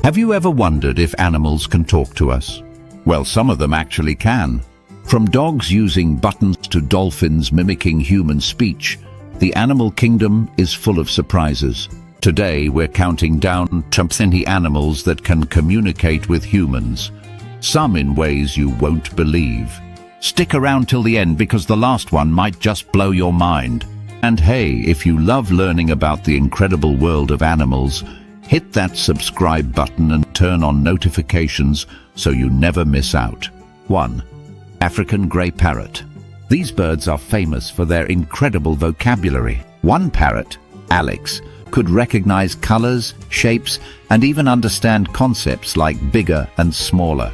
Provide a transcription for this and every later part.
Have you ever wondered if animals can talk to us? Well, some of them actually can. From dogs using buttons to dolphins mimicking human speech, the animal kingdom is full of surprises. Today, we're counting down to many animals that can communicate with humans, some in ways you won't believe. Stick around till the end because the last one might just blow your mind. And hey, if you love learning about the incredible world of animals, hit that subscribe button and turn on notifications so you never miss out. 1. African grey parrot. These birds are famous for their incredible vocabulary. One parrot, Alex, could recognize colors, shapes, and even understand concepts like bigger and smaller.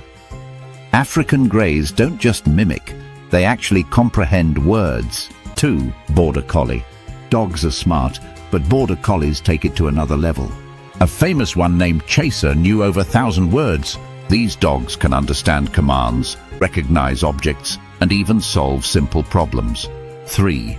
African greys don't just mimic, they actually comprehend words. 2. Border collie. Dogs are smart, but border collies take it to another level. A famous one named Chaser knew over 1,000 words. These dogs can understand commands, recognize objects, and even solve simple problems. 3.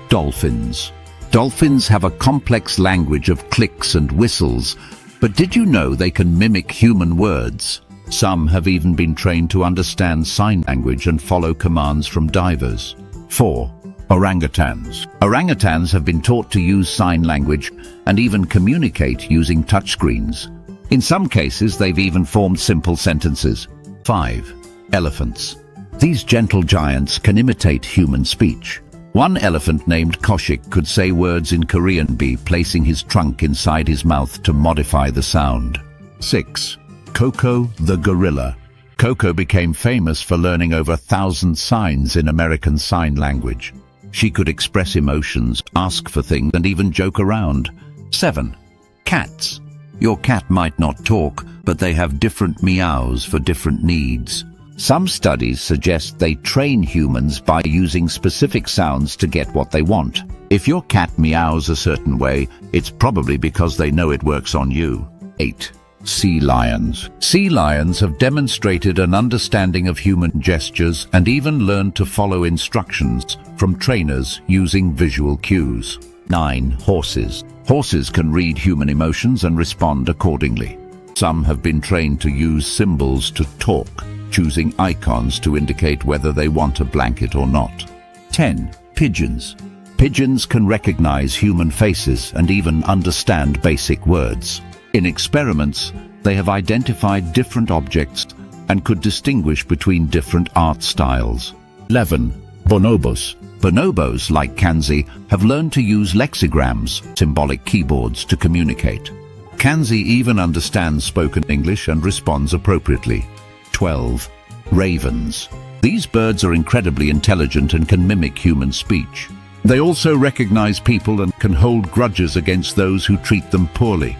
Dolphins. Dolphins have a complex language of clicks and whistles, but did you know they can mimic human words? Some have even been trained to understand sign language and follow commands from divers. 4. Orangutans. Orangutans have been taught to use sign language and even communicate using touchscreens. In some cases, they've even formed simple sentences. 5. Elephants. These gentle giants can imitate human speech. One elephant named Koshik could say words in Korean by placing his trunk inside his mouth to modify the sound. 6. Coco the gorilla. Coco became famous for learning over 1,000 signs in American Sign Language. She could express emotions, ask for things, and even joke around. 7. Cats. Your cat might not talk, but they have different meows for different needs. Some studies suggest they train humans by using specific sounds to get what they want. If your cat meows a certain way, it's probably because they know it works on you. 8. Sea lions. Sea lions have demonstrated an understanding of human gestures and even learned to follow instructions from trainers using visual cues. 9. Horses. Horses can read human emotions and respond accordingly. Some have been trained to use symbols to talk, choosing icons to indicate whether they want a blanket or not. 10. Pigeons. Pigeons can recognize human faces and even understand basic words. In experiments, they have identified different objects and could distinguish between different art styles. 11. Bonobos. Bonobos, like Kanzi, have learned to use lexigrams, symbolic keyboards, to communicate. Kanzi even understands spoken English and responds appropriately. 12. Ravens. These birds are incredibly intelligent and can mimic human speech. They also recognize people and can hold grudges against those who treat them poorly.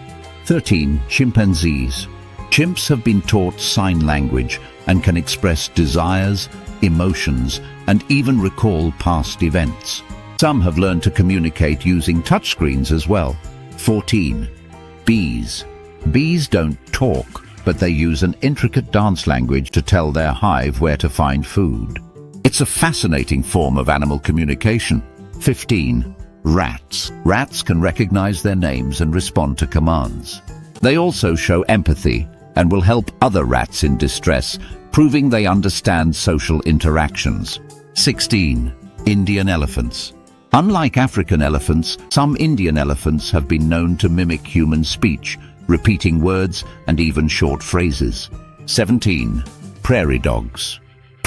13. Chimpanzees. Chimps have been taught sign language and can express desires, emotions, and even recall past events. Some have learned to communicate using touchscreens as well. 14. Bees. Bees don't talk, but they use an intricate dance language to tell their hive where to find food. It's a fascinating form of animal communication. 15. Rats. Rats can recognize their names and respond to commands. They also show empathy and will help other rats in distress, proving they understand social interactions. 16. Indian elephants. Unlike African elephants, some Indian elephants have been known to mimic human speech, repeating words and even short phrases. 17. Prairie dogs.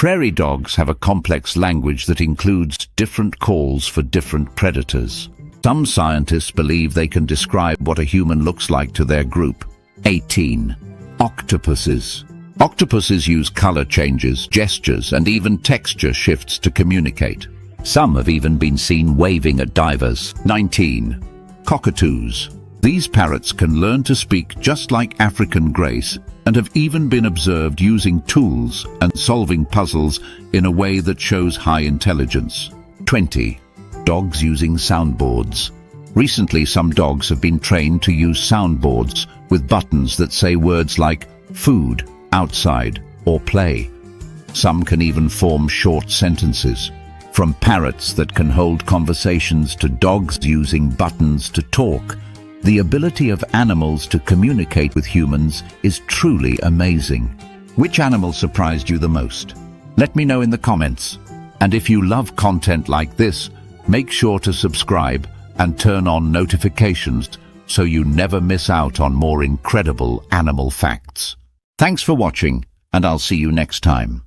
Prairie dogs have a complex language that includes different calls for different predators. Some scientists believe they can describe what a human looks like to their group. 18. Octopuses. Octopuses use color changes, gestures, and even texture shifts to communicate. Some have even been seen waving at divers. 19. Cockatoos. These parrots can learn to speak just like African greys and have even been observed using tools and solving puzzles in a way that shows high intelligence. 20. Dogs using soundboards. Recently, some dogs have been trained to use soundboards with buttons that say words like food, outside, or play. Some can even form short sentences. From parrots that can hold conversations to dogs using buttons to talk, The ability of animals to communicate with humans is truly amazing. Which animal surprised you the most? Let me know in the comments. And if you love content like this, make sure to subscribe and turn on notifications so you never miss out on more incredible animal facts. Thanks for watching, and I'll see you next time.